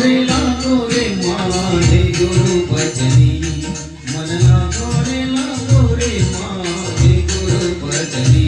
लागो रे माझे गुरु भजनी मन लागो रे माझे गुरु भजनी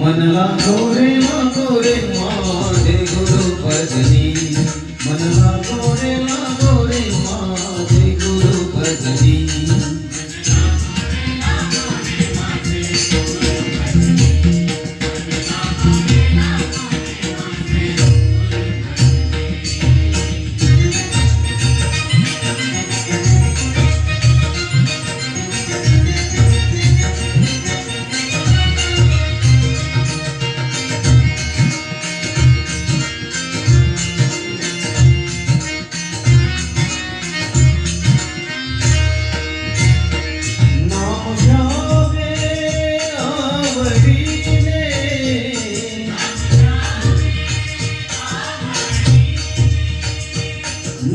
मन लागो रे माझे गुरु भजनी मन लागो रे माझे गुरु भजनी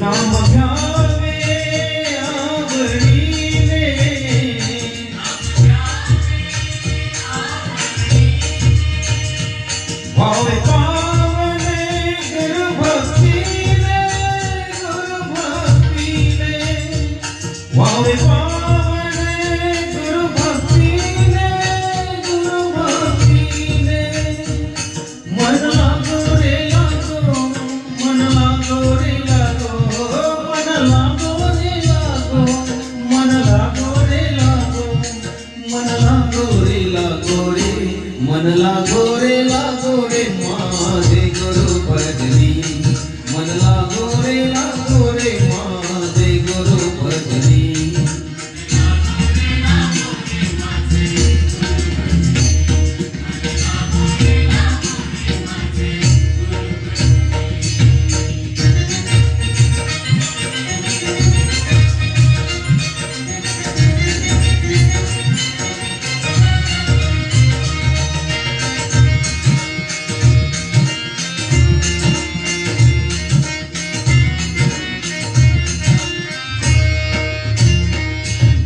नाम घ्यावे आवडीने भावे पावने गुरुभक्तीने भावे पावने गुरुभक्तीने मन लागो रे मन लागो रे मन लागो रे मन लागो रे मन लागो रे मन लागो रे माझे गुरु भजनी मन लागो रे माझे गुरु भजनी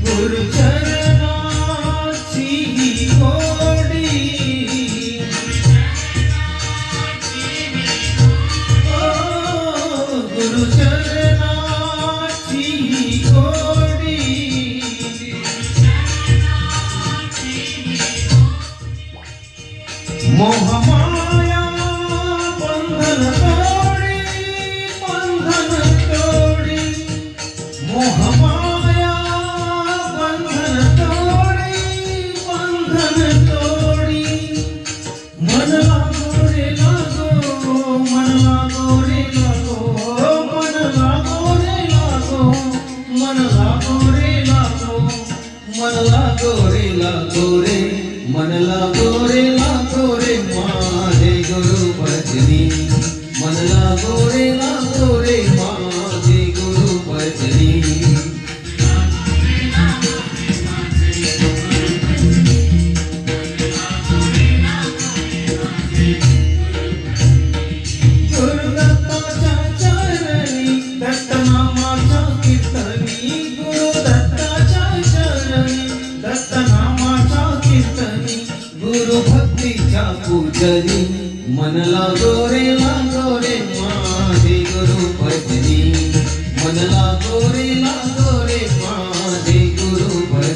गुरु चरणाची गोडी गुरु चरणाची गोडी मोह माया बंधन तोडी मोह माया मन लागो रे मन लागो रे मन लागो रे मन लागो रे मन लागो रे मन लागो रे माझे गुरु भजनी मन लागो रे माझे गुरु भजनी गुरु भक्तीच्या पूजनी मन लागो रे माझे गुरु भजनी मन लागो रे माझे गुरु भजनी